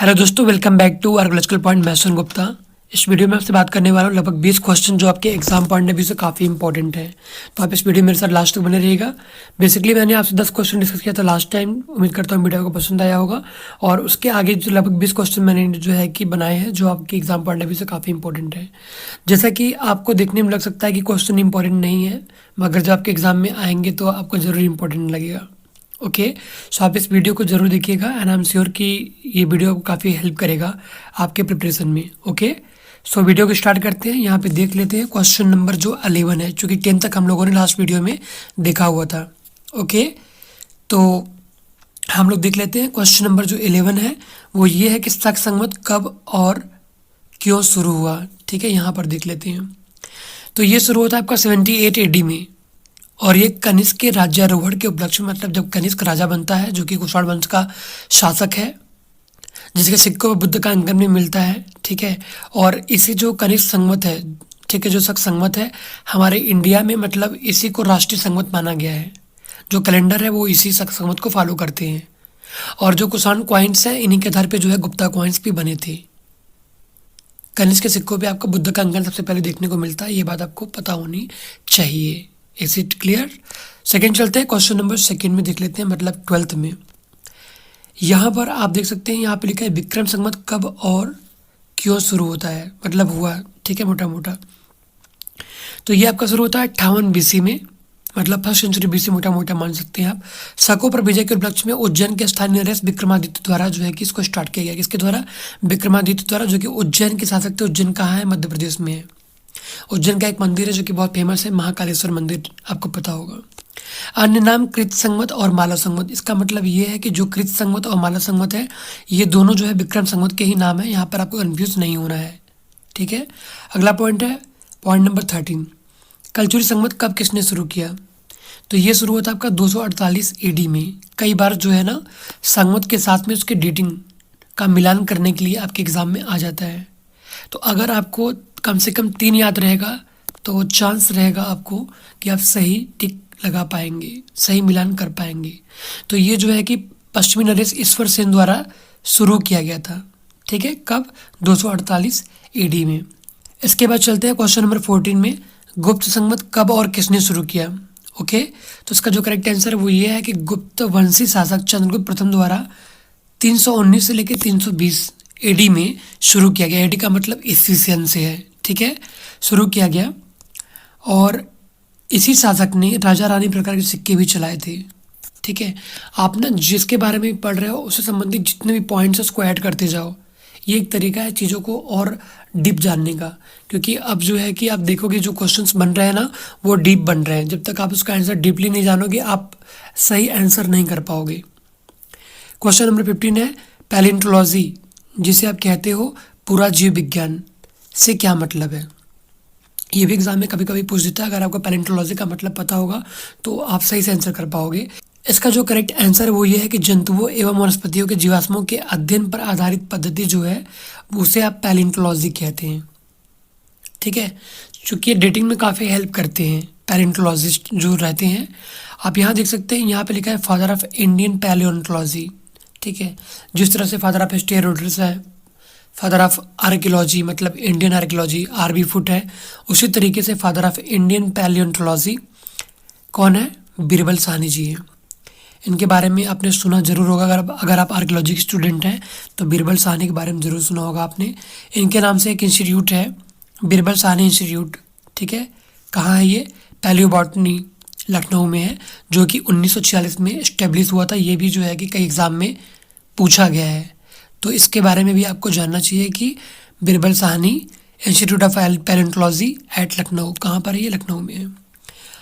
Hello दोस्तों, welcome back to archaeological point. मैं सुन गुप्ता। इस वीडियो में आपसे बात करने वाला हूँ लगभग 20 क्वेश्चन जो आपके एग्जाम पॉइंट ऑफ व्यू से काफ़ी इंपॉर्टेंट है। तो आप इस वीडियो में मेरे साथ लास्ट तक बने रहिएगा। बेसिकली मैंने आपसे 10 क्वेश्चन डिस्कस किया था लास्ट टाइम। उम्मीद करता हूँ वीडियो को पसंद आया होगा। और उसके आगे जो लगभग 20 क्वेश्चन मैंने जो है कि बनाए हैं जो आपके एग्जाम पॉइंट ऑफ व्यू से काफ़ी इंपॉर्टेंट है। जैसा कि आपको देखने में लग सकता है कि क्वेश्चन इंपॉर्टेंट नहीं है, मगर जब आपके एग्जाम में आएंगे तो आपको ज़रूर इंपॉर्टेंट लगेगा। ओके, सो आप इस वीडियो को ज़रूर देखिएगा एंड आई एम श्योर कि ये वीडियो आपको काफ़ी हेल्प करेगा आपके प्रिपरेशन में। ओके, सो वीडियो को स्टार्ट करते हैं। यहाँ पे देख लेते हैं क्वेश्चन नंबर जो 11 है, चूँकि 10 तक हम लोगों ने लास्ट वीडियो में देखा हुआ था। ओके, तो हम लोग देख लेते हैं क्वेश्चन नंबर जो 11 है वो ये है कि शक संवत कब और क्यों शुरू हुआ। ठीक है, यहाँ पर देख लेते हैं। तो ये शुरू होता है आपका 78 AD में, और ये कनिष्क के राज्यारोहण के उपलक्ष्य में, मतलब जब कनिष्क राजा बनता है जो कि कुषाण वंश का शासक है, जिसके सिक्कों में बुद्ध का अंकन भी मिलता है। ठीक है, और इसी जो कनिष्क संवत है, ठीक है, जो शक संवत है हमारे इंडिया में, मतलब इसी को राष्ट्रीय संवत माना गया है। जो कैलेंडर है वो इसी शक संवत को फॉलो करते हैं। और जो कुषाण क्वाइंस हैं इन्हीं के आधार पे जो है गुप्ता क्वाइंस भी बने थे। कनिष्क के सिक्कों पे आपको बुद्ध का अंकन सबसे पहले देखने को मिलता है, ये बात आपको पता होनी चाहिए। Is it clear? सेकेंड चलते हैं, क्वेश्चन नंबर सेकेंड में देख लेते हैं, मतलब 12th में। यहाँ पर आप देख सकते हैं, यहाँ पे लिखा है विक्रम संवत कब और क्यों शुरू होता है, मतलब हुआ। ठीक है, मोटा मोटा तो ये आपका शुरू होता है 58 BC में, मतलब फर्स्ट सेंचुरी BC मोटा मोटा मान सकते हैं आप। शकों पर विजय के उपलक्ष्य में उज्जैन के स्थानीय नरेश विक्रमादित्य द्वारा जो है कि इसको स्टार्ट किया गया। किसके द्वारा? विक्रमादित्य द्वारा, जो कि उज्जैन के शासक थे। उज्जैन कहाँ है? मध्य प्रदेश में है। उज्जैन का एक मंदिर है जो कि बहुत फेमस है, महाकालेश्वर मंदिर, आपको पता होगा। अन्य नाम कृत संवत और माला संवत। इसका मतलब ये है कि जो कृत संवत और माला संवत है ये दोनों जो है विक्रम संवत के ही नाम है। यहाँ पर आपको कंफ्यूज नहीं होना है। ठीक है, अगला पॉइंट है पॉइंट नंबर 13। कलचुरी संवत कब किसने शुरू किया? तो ये शुरू हुआ था आपका 248 AD में। कई बार जो है ना संवत के साथ में उसके डेटिंग का मिलान करने के लिए आपके एग्जाम में आ जाता है। तो अगर आपको कम से कम 3 याद रहेगा तो चांस रहेगा आपको कि आप सही टिक लगा पाएंगे, सही मिलान कर पाएंगे। तो ये जो है कि पश्चिमी नरेश ईश्वर सेन द्वारा शुरू किया गया था। ठीक है, कब? 248 AD में। इसके बाद चलते हैं क्वेश्चन नंबर 14 में। गुप्त संवत कब और किसने शुरू किया? ओके, तो इसका जो करेक्ट आंसर है वो ये है कि गुप्त वंशी शासक चंद्रगुप्त प्रथम द्वारा 319 से लेकर 320 AD में शुरू किया गया। AD का मतलब ईस्वी सन से है। ठीक है, शुरू किया गया। और इसी शासक ने राजा रानी प्रकार के सिक्के भी चलाए थे। ठीक है, आप ना जिसके बारे में पढ़ रहे हो उससे संबंधित जितने भी पॉइंट्स हैं उसको ऐड करते जाओ। ये एक तरीका है चीज़ों को और डीप जानने का, क्योंकि अब जो है कि आप देखोगे जो क्वेश्चंस बन रहे हैं ना वो डीप बन रहे हैं। जब तक आप उसका आंसर डीपली नहीं जानोगे आप सही आंसर नहीं कर पाओगे। क्वेश्चन नंबर 15 है पैलियोंटोलॉजी, जिसे आप कहते हो पूरा जीव विज्ञान, से क्या मतलब है? ये भी एग्जाम में कभी कभी पूछ देता है। अगर आपको पैलियोंटोलॉजी का मतलब पता होगा तो आप सही से आंसर कर पाओगे। इसका जो करेक्ट आंसर है वो ये है कि जंतुओं एवं वनस्पतियों के जीवाश्मों के अध्ययन पर आधारित पद्धति जो है उसे आप पैलियोंटोलॉजी कहते हैं। ठीक है, चूँकि ये डेटिंग में काफ़ी हेल्प करते हैं पैलियोंटोलॉजिस्ट जो रहते हैं। आप यहाँ देख सकते हैं, यहाँ पे लिखा है फादर ऑफ इंडियन पैलियोंटोलॉजी। ठीक है, जिस तरह से फादर ऑफ हेरोडोटस है, फादर ऑफ आर्कियोलॉजी मतलब इंडियन आर्कियोलॉजी RB फुट है, उसी तरीके से फादर ऑफ इंडियन पैलियोंटोलॉजी कौन है? बीरबल साहनी जी हैं। इनके बारे में आपने सुना जरूर होगा। अगर आप आर्कियोलॉजी के स्टूडेंट हैं तो बीरबल साहनी के बारे में ज़रूर सुना होगा आपने। इनके नाम से एक इंस्टीट्यूट है, बीरबल साहनी इंस्टीट्यूट। ठीक है, कहाँ है ये? पैलियोबॉटनी लखनऊ में है, जो कि 1946 में इस्टेब्लिश हुआ था। ये भी जो है कि कई एग्ज़ाम में पूछा गया है, तो इसके बारे में भी आपको जानना चाहिए कि Birbal Sahni institute of palaeontology at Lucknow, कहाँ पर है? ये लखनऊ में है।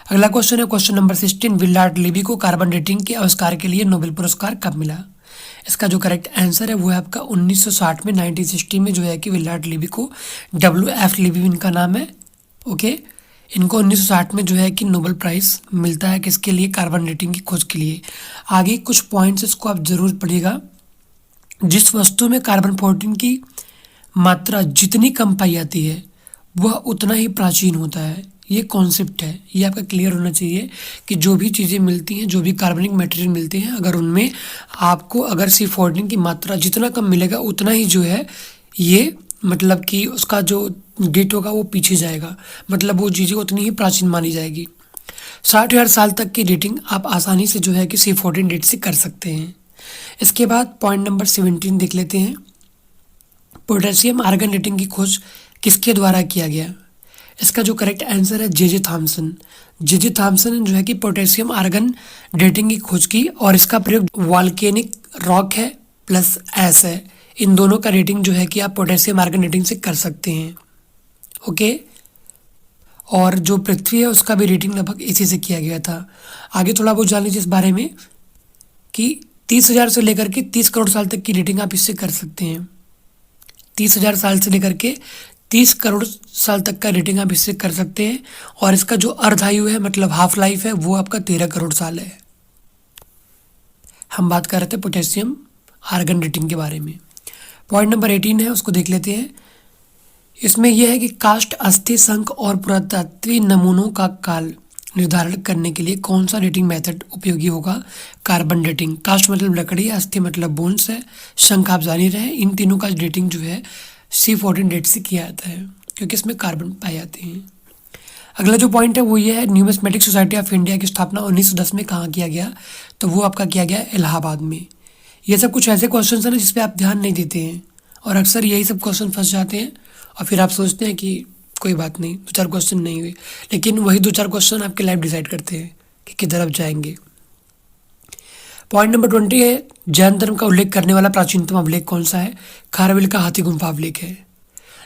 अगला क्वेश्चन है क्वेश्चन नंबर 16। विलार्ड लिबी को कार्बन डेटिंग के आविष्कार के लिए नोबेल पुरस्कार कब मिला? इसका जो करेक्ट आंसर है वो है आपका 1960 में, 1960 में जो है कि विलार्ड लिबी को, WF लिबी इनका नाम है। ओके, इनको 1960 में जो है कि नोबेल प्राइज़ मिलता है। किसके लिए? कार्बन डेटिंग की खोज के लिए। आगे कुछ पॉइंट्स इसको आप जरूर पढ़िएगा। जिस वस्तु में कार्बन 14 की मात्रा जितनी कम पाई जाती है वह उतना ही प्राचीन होता है। ये कॉन्सेप्ट है, ये आपका क्लियर होना चाहिए कि जो भी चीज़ें मिलती हैं, जो भी कार्बनिक मटेरियल मिलते हैं, अगर उनमें आपको अगर C14 की मात्रा जितना कम मिलेगा उतना ही जो है ये मतलब कि उसका जो डेट होगा वो पीछे जाएगा, मतलब वो चीज़ें उतनी ही प्राचीन मानी जाएगी। 60,000 साल तक की डेटिंग आप आसानी से जो है कि C14 डेट से कर सकते हैं। इसके बाद पॉइंट नंबर 17 देख लेते हैं। पोटेशियम आर्गन डेटिंग की खोज किसके द्वारा किया गया? इसका जो करेक्ट आंसर है जे थॉमसन। जे थॉमसन ने जो है कि पोटेशियम आर्गन डेटिंग की खोज की और इसका प्रयोग वॉल्केनिक रॉक है प्लस एस है, इन दोनों का रेटिंग जो है कि आप पोटेशियम आर्गन डेटिंग से कर सकते हैं। ओके, और जो पृथ्वी है उसका भी रेटिंग लगभग इसी से किया गया था। आगे थोड़ा बहुत जान लीजिए इस बारे में कि 30,000 से लेकर के 30 करोड़ साल तक की रेटिंग आप इससे कर सकते हैं। 30,000 साल से लेकर के 30 करोड़ साल तक का रेटिंग आप इससे कर सकते हैं, और इसका जो अर्धायु है मतलब हाफ लाइफ है वो आपका 13 करोड़ साल है। हम बात कर रहे थे पोटेशियम आर्गन डेटिंग के बारे में। पॉइंट नंबर 18 है, उसको देख लेते हैं। इसमें यह है कि काष्ठ, अस्थि, शंख और पुरातात्विक नमूनों का काल निर्धारण करने के लिए कौन सा डेटिंग मेथड उपयोगी होगा? Carbon dating. काष्ठ मतलब लकड़ी, अस्थि मतलब बोन्स है, शंख आप जान ही रहे हैं। इन तीनों का डेटिंग जो है C14 डेट से किया जाता है क्योंकि इसमें कार्बन पाए जाते हैं। अगला जो पॉइंट है वो ये है, न्यूमिस्मेटिक सोसाइटी ऑफ इंडिया की स्थापना 1910 में कहाँ किया गया? तो वो आपका किया गया इलाहाबाद में। ये सब कुछ ऐसे क्वेश्चन है ना जिसपे आप ध्यान नहीं देते हैं और अक्सर यही सब क्वेश्चन फंस जाते हैं और फिर आप सोचते हैं कि कोई बात नहीं, 2-4 क्वेश्चन नहीं हुए, लेकिन वही 2-4 क्वेश्चन आपके लाइफ डिसाइड करते हैं कि किधर आप जाएंगे। पॉइंट नंबर 20 है, जैन धर्म का उल्लेख करने वाला प्राचीनतम अभिलेख कौन सा है? खारवेल का हाथी गुम्फा अभिलेख है,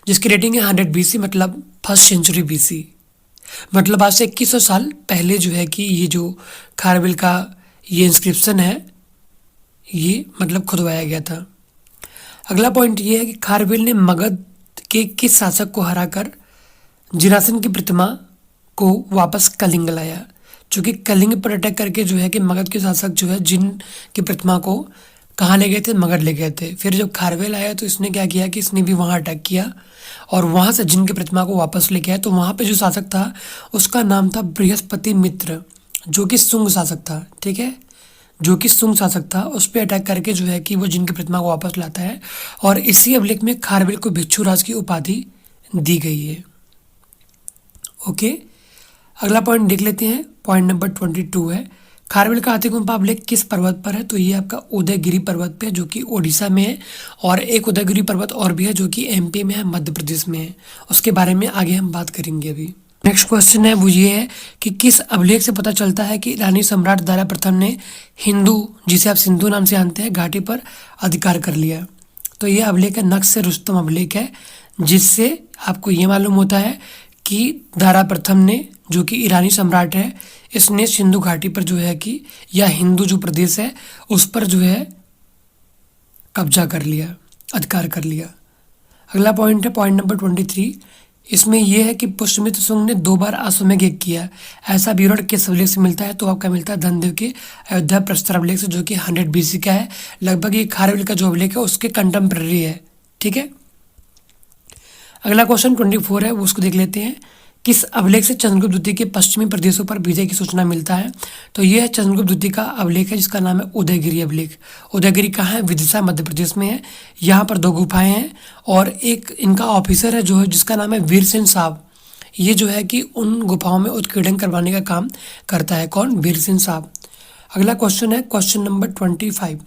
जिसकी रेटिंग है 100 BC, मतलब फर्स्ट सेंचुरी BC, मतलब आज से 2100 साल पहले जो है कि ये जो खारवेल का ये इंस्क्रिप्शन है ये मतलब खुदवाया गया था। अगला पॉइंट ये है कि खारवेल ने मगध के किस शासक को हराकर जिरासन की प्रतिमा को वापस कलिंग लाया? चूँकि कलिंग पर अटैक करके जो है कि मगध के शासक जो है जिन की प्रतिमा को कहाँ ले गए थे? मगध ले गए थे। फिर जब खारवेल आया तो इसने क्या किया कि इसने भी वहाँ अटैक किया और वहाँ से जिन की प्रतिमा को वापस लेके आया। तो वहाँ पे जो शासक था उसका नाम था बृहस्पति मित्र, जो कि शुंग शासक था। ठीक है, जो कि शुंग शासक था, उस पर अटैक करके जो है कि वो जिन की प्रतिमा को वापस लाता है और इसी अभिलेख में खारवेल को भिक्षुराज की उपाधि दी गई है। ओके, अगला पॉइंट देख लेते हैं। पॉइंट नंबर 22 है, खारवेल का हाथी गुम्फा अभिलेख किस पर्वत पर है? तो ये आपका उदयगिरी पर्वत पे है जो कि ओडिशा में है, और एक उदयगिरी पर्वत और भी है जो कि MP में है, मध्य प्रदेश में है। उसके बारे में आगे हम बात करेंगे। अभी नेक्स्ट क्वेश्चन है वो ये है कि किस अभिलेख से पता चलता है कि ईरानी सम्राट दारा प्रथम ने हिंदू, जिसे आप सिंधु नाम से जानते हैं, घाटी पर अधिकार कर लिया? तो ये अभिलेख है नक्श रुस्तम अभिलेख है, जिससे आपको ये मालूम होता है कि दारा प्रथम ने, जो कि ईरानी सम्राट है, इसने सिंधु घाटी पर जो है कि या हिंदू जो प्रदेश है उस पर जो है कब्जा कर लिया, अधिकार कर लिया। अगला पॉइंट है पॉइंट नंबर 23। इसमें यह है कि पुष्यमित्र शुंग ने 2 बार अश्वमेध यज्ञ किया, ऐसा विवरण किस अभिलेख से मिलता है? तो आपका मिलता है धनदेव के अयोध्या प्रस्तर अभिलेख से, जो कि 100 BC का है। लगभग ये खारवेल का जो अभिलेख है उसके कंटेम्प्रेरी है। ठीक है, अगला क्वेश्चन 24 है, वो उसको देख लेते हैं। किस अभिलेख से चंद्रगुप्त द्वितीय के पश्चिमी प्रदेशों पर विजय की सूचना मिलता है? तो यह चंद्रगुप्त द्वितीय का अभिलेख है जिसका नाम है उदयगिरी अभिलेख। उदयगिरी कहाँ है? विदिशा मध्य प्रदेश में है। यहाँ पर 2 गुफाएं हैं और एक इनका ऑफिसर है जो है जिसका नाम है वीरसेन साहब। ये जो है कि उन गुफाओं में उत्कीर्णन करवाने का काम करता है। कौन? वीरसेन साहब। अगला क्वेश्चन है क्वेश्चन नंबर 25।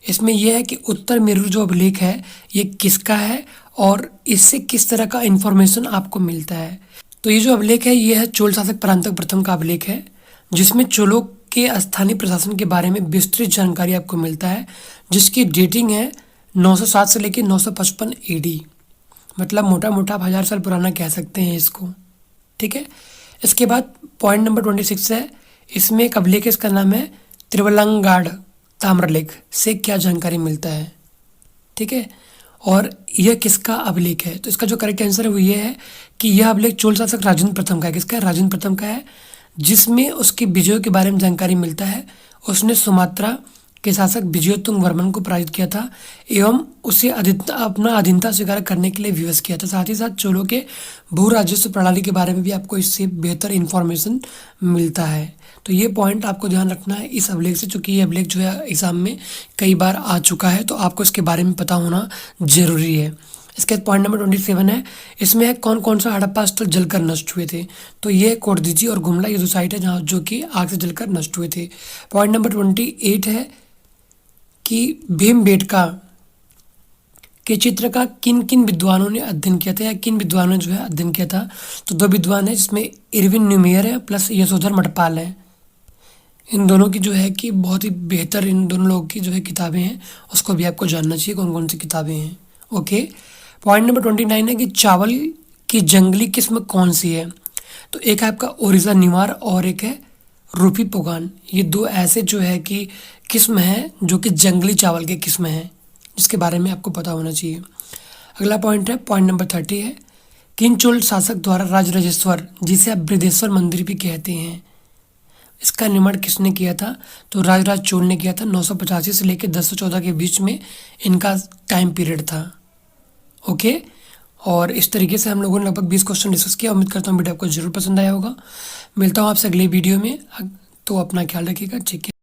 इसमें यह है कि उत्तर मेरू जो अभिलेख है ये किसका है और इससे किस तरह का इंफॉर्मेशन आपको मिलता है? तो ये जो अभिलेख है ये है चोल शासक परांतक प्रथम का अभिलेख है, जिसमें चोलों के स्थानीय प्रशासन के बारे में विस्तृत जानकारी आपको मिलता है, जिसकी डेटिंग है 907 से लेकर 955 AD, मतलब मोटा मोटा आप 1000 साल पुराना कह सकते हैं इसको। ठीक है, इसके बाद पॉइंट नंबर 26 है, इसमें एक अभिलेख है, इसका नाम है त्रिवलंगाड़ ताम्रलेख, से क्या जानकारी मिलता है? ठीक है, और यह किसका अभिलेख है? तो इसका जो करेक्ट आंसर है वो ये है कि यह अभिलेख चोल शासक राजेंद्र प्रथम का है। किसका है? राजेंद्र प्रथम का है, जिसमें उसके विजयों के बारे में जानकारी मिलता है। उसने सुमात्रा, के शासक विजयोत्तुंग वर्मन को पराजित किया था एवं उसे अपना अधीनता स्वीकार करने के लिए विवश किया था। साथ ही साथ चोलों के भू राजस्व प्रणाली के बारे में भी आपको इससे बेहतर इंफॉर्मेशन मिलता है। तो ये पॉइंट आपको ध्यान रखना है इस अभिलेख से, चूंकि ये अभिलेख जो है एग्जाम में कई बार आ चुका है, तो आपको इसके बारे में पता होना जरूरी है। इसके बाद पॉइंट नंबर 27 है, इसमें है कौन कौन सा हड़प्पा स्थल जलकर नष्ट हुए थे। तो ये कोडदीजी और गुमला ये दो साइट है जहाँ जो कि आग से जलकर नष्ट हुए थे। पॉइंट नंबर 28 है कि भीमबेटका के चित्र का किन किन विद्वानों ने अध्ययन किया था, या किन विद्वानों ने जो है अध्ययन किया था। तो दो विद्वान है जिसमें इरविन न्यूमेयर है प्लस यशोधर मठपाल है। इन दोनों की जो है कि बहुत ही बेहतर इन दोनों लोगों की जो है किताबें हैं, उसको भी आपको जानना चाहिए कौन कौन सी किताबें हैं। ओके, पॉइंट नंबर 29 है कि चावल की जंगली किस्म कौन सी है। तो एक है आपका ओरिजा निवार और एक है रूपी पोगान। ये दो ऐसे जो है कि किस्म है जो कि जंगली चावल के किस्म हैं, जिसके बारे में आपको पता होना चाहिए। अगला पॉइंट है पॉइंट नंबर 30 है, किन चोल शासक द्वारा राजराजेश्वर, जिसे आप बृहदेश्वर मंदिर भी कहते हैं, इसका निर्माण किसने किया था। तो राजराज चोल ने किया था। 985 से लेकर 1014 के बीच में इनका टाइम पीरियड था। ओके, और इस तरीके से हम लोगों ने लगभग 20 क्वेश्चन डिस्कस किया। उम्मीद करता हूँ वीडियो आपको जरूर पसंद आया होगा। मिलता हूँ आपसे अगले वीडियो में, तो अपना ख्याल रखिएगा। ठीक है।